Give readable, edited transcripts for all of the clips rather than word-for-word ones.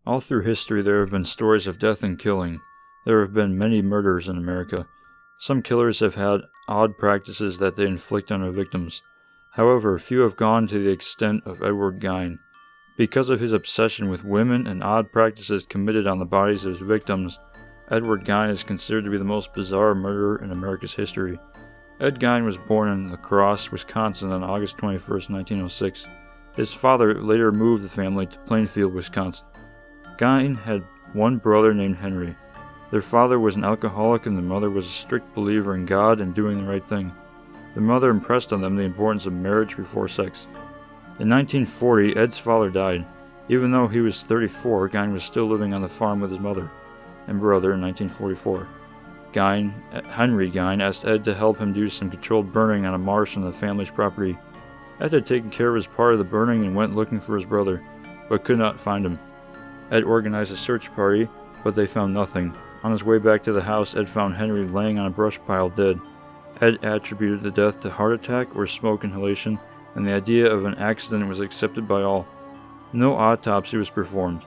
All through history there have been stories of death and killing. There have been many murders in America. Some killers have had odd practices that they inflict on their victims. However, few have gone to the extent of Edward Gein. Because of his obsession with women and odd practices committed on the bodies of his victims, Edward Gein is considered to be the most bizarre murderer in America's history. Ed Gein was born in La Crosse, Wisconsin on August 21, 1906. His father later moved the family to Plainfield, Wisconsin. Gein had one brother named Henry. Their father was an alcoholic and the mother was a strict believer in God and doing the right thing. The mother impressed on them the importance of marriage before sex. In 1940, Ed's father died. Even though he was 34, Gein was still living on the farm with his mother and brother in 1944. Henry Gein asked Ed to help him do some controlled burning on a marsh on the family's property. Ed had taken care of his part of the burning and went looking for his brother, but could not find him. Ed organized a search party, but they found nothing. On his way back to the house, Ed found Henry laying on a brush pile dead. Ed attributed the death to heart attack or smoke inhalation, and the idea of an accident was accepted by all. No autopsy was performed.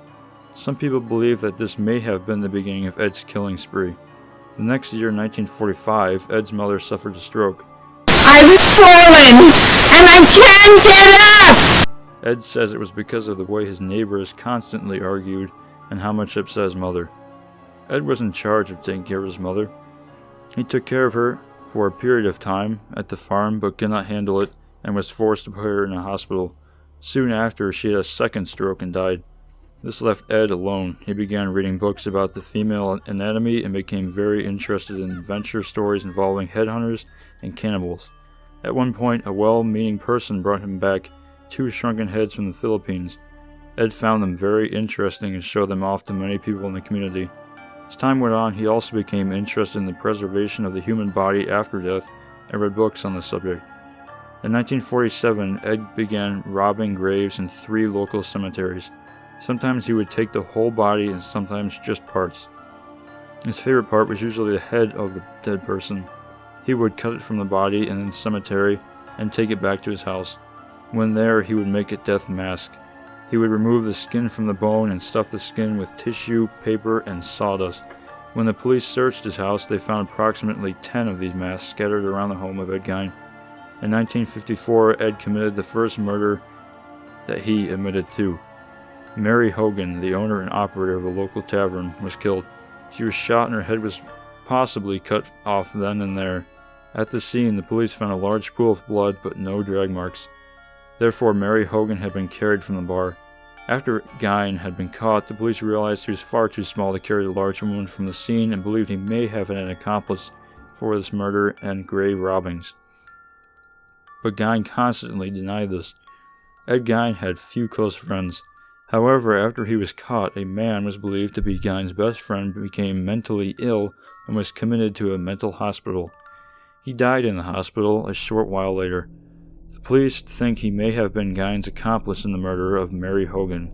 Some people believe that this may have been the beginning of Ed's killing spree. The next year, 1945, Ed's mother suffered a stroke. I was falling, and I can't get up! Ed says it was because of the way his neighbors constantly argued and how much it upset his mother. Ed was in charge of taking care of his mother. He took care of her for a period of time at the farm but could not handle it and was forced to put her in a hospital. Soon after, she had a second stroke and died. This left Ed alone. He began reading books about the female anatomy and became very interested in adventure stories involving headhunters and cannibals. At one point, a well-meaning person brought him back 2 shrunken heads from the Philippines. Ed found them very interesting and showed them off to many people in the community. As time went on, he also became interested in the preservation of the human body after death and read books on the subject. In 1947, Ed began robbing graves in 3 local cemeteries. Sometimes he would take the whole body and sometimes just parts. His favorite part was usually the head of the dead person. He would cut it from the body and in the cemetery and take it back to his house. When there, he would make a death mask. He would remove the skin from the bone and stuff the skin with tissue, paper, and sawdust. When the police searched his house, they found approximately 10 of these masks scattered around the home of Ed Gein. In 1954, Ed committed the first murder that he admitted to. Mary Hogan, the owner and operator of a local tavern, was killed. She was shot and her head was possibly cut off then and there. At the scene, the police found a large pool of blood but no drag marks. Therefore, Mary Hogan had been carried from the bar. After Gein had been caught, the police realized he was far too small to carry the large woman from the scene and believed he may have been an accomplice for this murder and grave robbings. But Gein constantly denied this. Ed Gein had few close friends. However, after he was caught, a man was believed to be Gein's best friend became mentally ill and was committed to a mental hospital. He died in the hospital a short while later. The police think he may have been Gein's accomplice in the murder of Mary Hogan.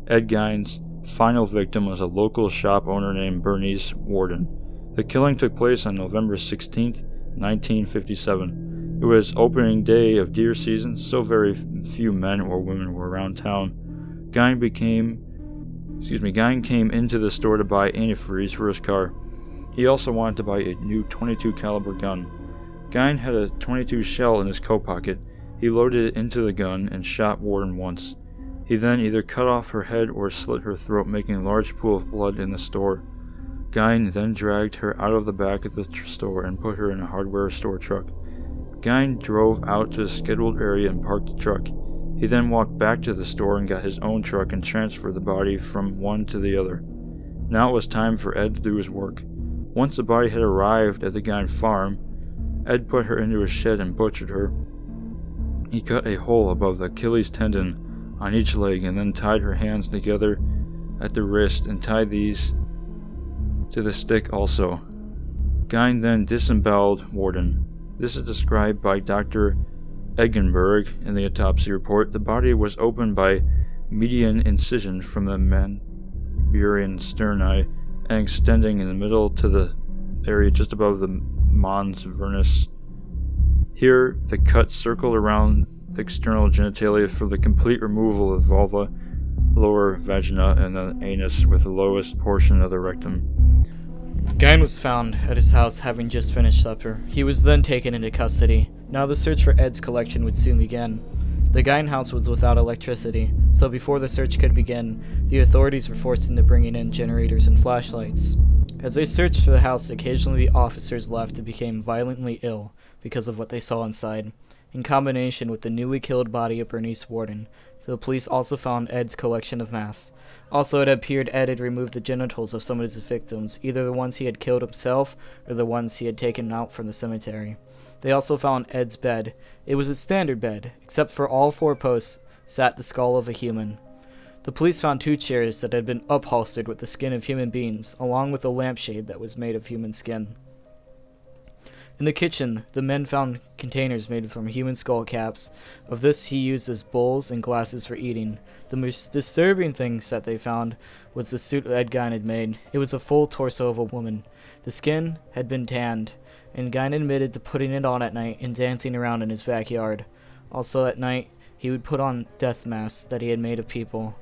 Ed Gein's final victim was a local shop owner named Bernice Warden. The killing took place on November 16, 1957. It was opening day of deer season, so very few men or women were around town. Gein came into the store to buy antifreeze for his car. He also wanted to buy a new .22 caliber gun. Gein had a .22 shell in his coat pocket. He loaded it into the gun and shot Warden once. He then either cut off her head or slit her throat, making a large pool of blood in the store. Gein then dragged her out of the back of the store and put her in a hardware store truck. Gein drove out to the scheduled area and parked the truck. He then walked back to the store and got his own truck and transferred the body from one to the other. Now it was time for Ed to do his work. Once the body had arrived at the Gein farm, Ed put her into a shed and butchered her. He cut a hole above the Achilles tendon on each leg and then tied her hands together at the wrist and tied these to the stick also. Gein then disemboweled Warden. This is described by Dr. Eggenberg in the autopsy report. The body was opened by median incision from the Manuburian sterni and extending in the middle to the area just above the Mons Vernus. Here, the cut circled around the external genitalia for the complete removal of vulva. lower vagina, and the anus with the lowest portion of the rectum. Gein was found at his house having just finished supper. He was then taken into custody. Now the search for Ed's collection would soon begin. The Gein house was without electricity, so before the search could begin, the authorities were forced into bringing in generators and flashlights. As they searched for the house, occasionally the officers left and became violently ill because of what they saw inside. In combination with the newly killed body of Bernice Worden, the police also found Ed's collection of masks. Also, it appeared Ed had removed the genitals of some of his victims, either the ones he had killed himself or the ones he had taken out from the cemetery. They also found Ed's bed. It was a standard bed, except for all 4 posts sat the skull of a human. The police found 2 chairs that had been upholstered with the skin of human beings, along with a lampshade that was made of human skin. In the kitchen, the men found containers made from human skull caps. Of this, he used as bowls and glasses for eating. The most disturbing things that they found was the suit Ed Gein had made. It was a full torso of a woman. The skin had been tanned, and Gein admitted to putting it on at night and dancing around in his backyard. Also at night, he would put on death masks that he had made of people.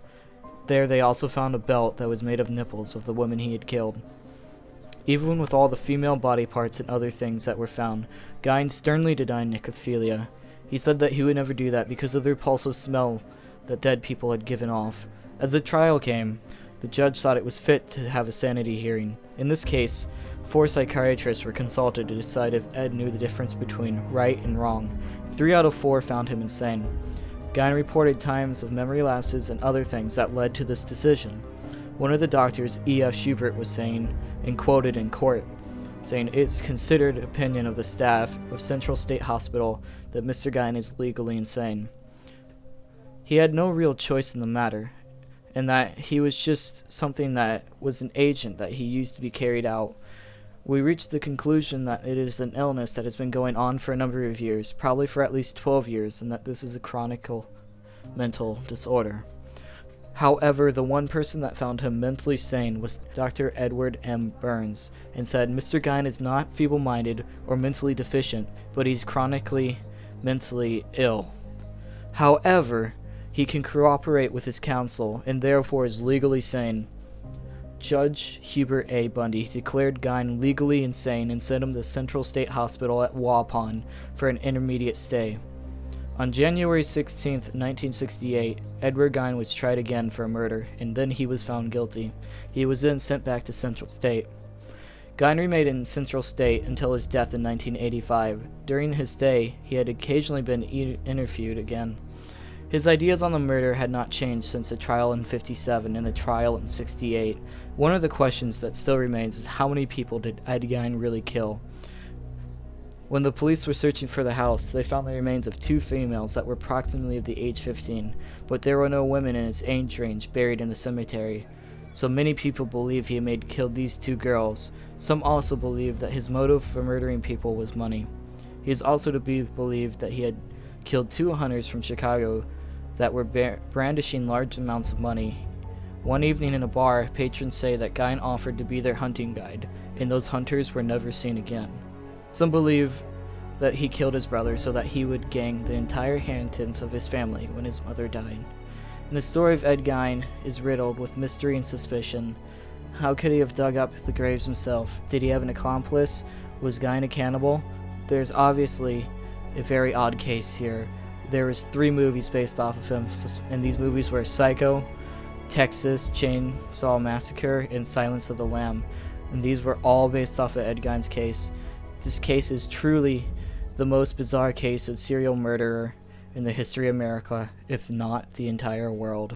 There they also found a belt that was made of nipples of the woman he had killed. Even with all the female body parts and other things that were found, Gein sternly denied necrophilia. He said that he would never do that because of the repulsive smell that dead people had given off. As the trial came, the judge thought it was fit to have a sanity hearing. In this case, 4 psychiatrists were consulted to decide if Ed knew the difference between right and wrong. 3 out of 4 found him insane. Gein reported times of memory lapses and other things that led to this decision. One of the doctors, E.F. Schubert, was saying, and quoted in court, saying, "It's considered opinion of the staff of Central State Hospital that Mr. Gein is legally insane. He had no real choice in the matter, and that he was just something that was an agent that he used to be carried out. We reached the conclusion that it is an illness that has been going on for a number of years, probably for at least 12 years, and that this is a chronic mental disorder." However, the one person that found him mentally sane was Dr. Edward M. Burns, and said, "Mr. Gein is not feeble-minded or mentally deficient, but he's chronically mentally ill. However, he can cooperate with his counsel, and therefore is legally sane." Judge Hubert A. Bundy declared Gein legally insane and sent him to Central State Hospital at Waupun for an intermediate stay. On January 16, 1968, Edward Gein was tried again for a murder, and then he was found guilty. He was then sent back to Central State. Gein remained in Central State until his death in 1985. During his stay, he had occasionally been interviewed again. His ideas on the murder had not changed since the trial in 57 and the trial in 68. One of the questions that still remains is how many people did Ed Gein really kill? When the police were searching for the house, they found the remains of 2 females that were approximately of the age 15, but there were no women in his age range buried in the cemetery. So many people believe he may have killed these 2 girls. Some also believe that his motive for murdering people was money. He is also to be believed that he had killed 2 hunters from Chicago that were brandishing large amounts of money. One evening in a bar, patrons say that Gein offered to be their hunting guide, and those hunters were never seen again. Some believe that he killed his brother so that he would gain the entire inheritance of his family when his mother died. And the story of Ed Gein is riddled with mystery and suspicion. How could he have dug up the graves himself? Did he have an accomplice? Was Gein a cannibal? There's obviously a very odd case here. There was 3 movies based off of him, and these movies were Psycho, Texas Chainsaw Massacre, and Silence of the Lamb. And these were all based off of Ed Gein's case. This case is truly the most bizarre case of serial murderer in the history of America, if not the entire world.